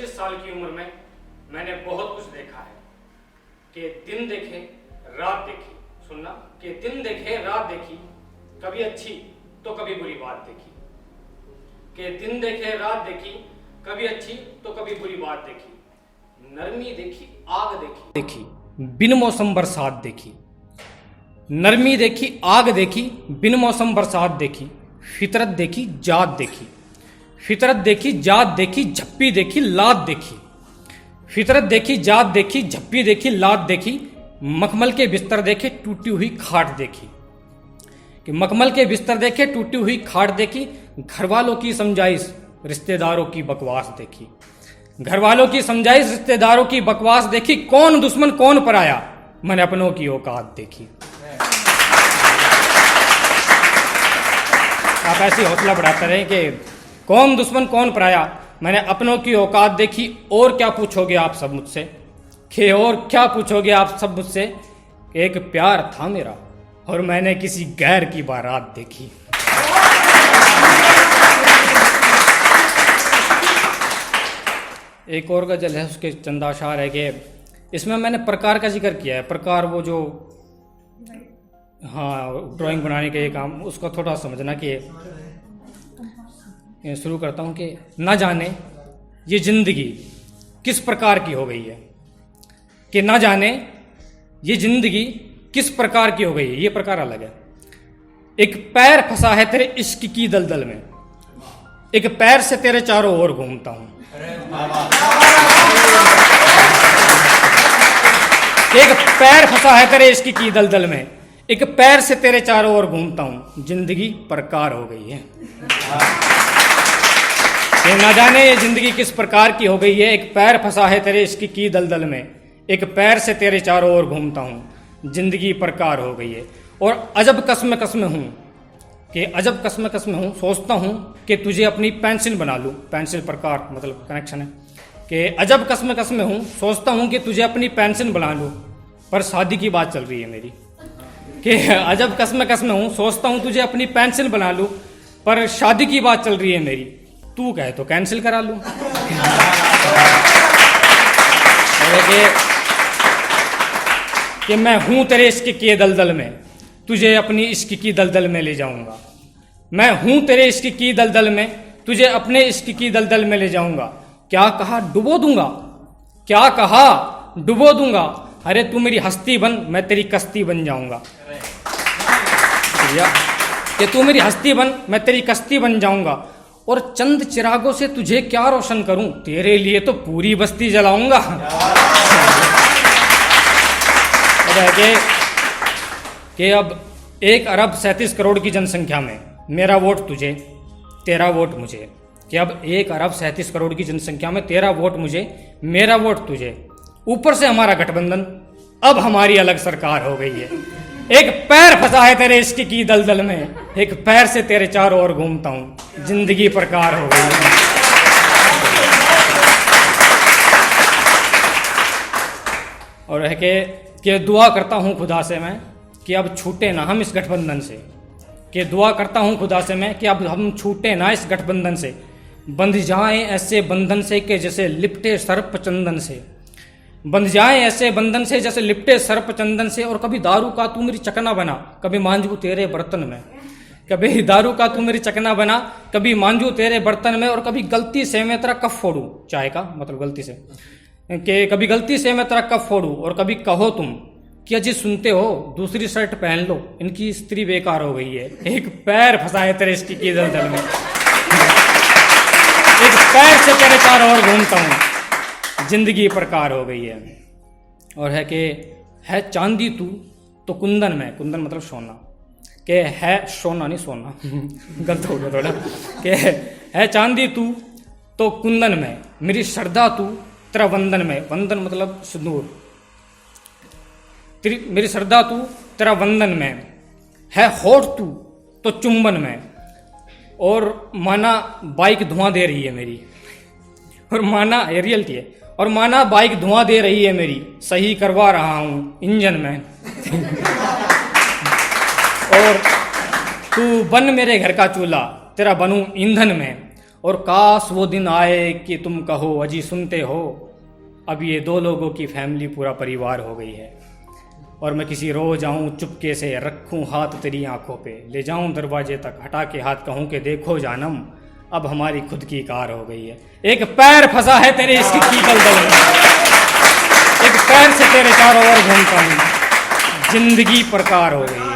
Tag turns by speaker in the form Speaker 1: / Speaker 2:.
Speaker 1: 25 साल की उम्र में मैंने बहुत कुछ देखा है कि दिन देखे रात देखी, सुनना, कि दिन देखे रात देखी, कभी अच्छी तो कभी बुरी बात देखी, कि दिन देखे रात देखी, कभी अच्छी तो कभी बुरी बात देखी, नरमी देखी आग देखी, बिन मौसम बरसात देखी, नरमी देखी आग देखी, बिन मौसम बरसात देखी, फितरत देखी जात देखी, फितरत देखी जात देखी, झप्पी देखी लात देखी, फितरत देखी जात देखी, झप्पी देखी लात देखी, मखमल के बिस्तर देखे टूटी हुई खाट देखी, कि मखमल के बिस्तर देखे टूटी हुई खाट देखी, घर वालों की समझाइश रिश्तेदारों की बकवास देखी, घर वालों की समझाइश रिश्तेदारों की बकवास देखी, कौन दुश्मन कौन पराया मैंने अपनों की औकात देखी। आप ऐसी हौसला बढ़ाते रहे कि कौन दुश्मन कौन पराया मैंने अपनों की औकात देखी। और क्या पूछोगे आप सब मुझसे, कि और क्या पूछोगे आप सब मुझसे, एक प्यार था मेरा और मैंने किसी गैर की बारात देखी। एक और गजल है, उसके चंद अशार है कि इसमें मैंने प्रकार का जिक्र किया है। प्रकार वो जो ड्राइंग बनाने के काम, उसको थोड़ा समझना कि शुरू करता हूँ कि ना जाने ये जिंदगी किस प्रकार की हो गई है, कि ना जाने ये जिंदगी किस प्रकार की हो गई है। ये प्रकार अलग है। एक पैर फंसा है तेरे इश्क की दलदल में, एक पैर से तेरे चारों ओर घूमता हूं। एक पैर फंसा है तेरे इश्क की दलदल में, एक पैर से तेरे चारों ओर घूमता हूं, जिंदगी प्रकार हो गई है। ये ना जाने ये जिंदगी किस प्रकार की हो गई है, एक पैर फंसा है तेरे इश्क की दलदल में, एक पैर से तेरे चारों ओर घूमता हूं, जिंदगी प्रकार हो गई है। और अजब कसम कसम हूं, कि अजब कसम कसम हूं, सोचता हूं कि तुझे अपनी पेंसिल बना लूं। पेंसिल प्रकार मतलब कनेक्शन है कि अजब कसम कसम हूं, सोचता हूं कि तुझे अपनी पेंसिल बना लूं, पर शादी की बात चल रही है मेरी। कि अजब कसम कसम हूं, सोचता हूं तुझे अपनी पेंसिल बना लूं, पर शादी की बात चल रही है मेरी। तू कहे तो कैंसिल करा लूं। कि मैं हूं तेरे इश्क के दलदल में, तुझे अपनी इश्क की दलदल में ले जाऊंगा। मैं हूं तेरे इश्क की दलदल में, तुझे अपने इश्क की दलदल में ले जाऊंगा। क्या कहा डुबो दूंगा, क्या कहा डुबो दूंगा, अरे तू मेरी हस्ती बन, मैं तेरी कश्ती बन जाऊंगा। कि तू मेरी हस्ती बन, मैं तेरी कश्ती बन जाऊंगा, और चंद चिरागों से तुझे क्या रोशन करूं, तेरे लिए तो पूरी बस्ती जलाऊंगा। कि अब 1 अरब 37 करोड़ की जनसंख्या में मेरा वोट तुझे, तेरा वोट मुझे। कि अब 1 अरब 37 करोड़ की जनसंख्या में तेरा वोट मुझे, मेरा वोट तुझे, ऊपर से हमारा गठबंधन, अब हमारी अलग सरकार हो गई है। एक पैर फंसा है तेरे इश्क की दलदल में, एक पैर से तेरे चारों ओर घूमता हूं, जिंदगी प्रकार हो गई है। और है कि दुआ करता हूं खुदा से मैं कि अब छूटे ना हम इस गठबंधन से। कि दुआ करता हूं खुदा से मैं कि अब हम छूटे ना इस गठबंधन से, बंध जाएं ऐसे बंधन से कि जैसे लिपटे सर्प चंदन से, बंध जाएं ऐसे बंधन से जैसे लिपटे सर्प चंदन से। और कभी दारू का तू मेरी चकना बना, कभी मांझू तेरे बर्तन में, कभी दारू का तू मेरी चकना बना, कभी मांझू तेरे बर्तन में, और कभी गलती से मैं तेरा कप फोड़ू, चाय का मतलब गलती से, कि कभी गलती से मैं तेरा कप फोड़ू, और कभी कहो तुम कि अजी सुनते हो दूसरी शर्ट पहन लो, इनकी स्त्री बेकार हो गई है। एक पैर फंसा है तेरे इश्क की दलदल में, एक पैर से तेरे चारों ओर घूमता हूं, जिंदगी प्रकार हो गई है। और है कि है चांदी तू तो कुंदन में, कुंदन मतलब सोना, के है सोना नहीं सोना गलत हो गया थोड़ा, के है चांदी तू तो कुंदन में, मेरी श्रद्धा तू तेरा वंदन में, वंदन मतलब सिंदूर, मेरी श्रद्धा तू तेरा वंदन में, है होठ तू तो चुंबन में, और माना बाइक धुआं दे रही है मेरी, और माना ये रियलिटी है, और माना बाइक धुआं दे रही है मेरी, सही करवा रहा हूं इंजन में। और तू बन मेरे घर का चूल्हा, तेरा बनूं ईंधन में, और काश वो दिन आए कि तुम कहो अजी सुनते हो, अब ये 2 लोगों की फैमिली पूरा परिवार हो गई है। और मैं किसी रोज आऊं चुपके से, रखूं हाथ तेरी आंखों पे, ले जाऊं दरवाजे तक हटा के हाथ, कहूं कि देखो जानम अब हमारी खुद की कार हो गई है। एक पैर फंसा है तेरे इश्क की दलदल में, एक पैर से तेरे चारों ओर घूमता हूं, जिंदगी प्रकार हो गई है।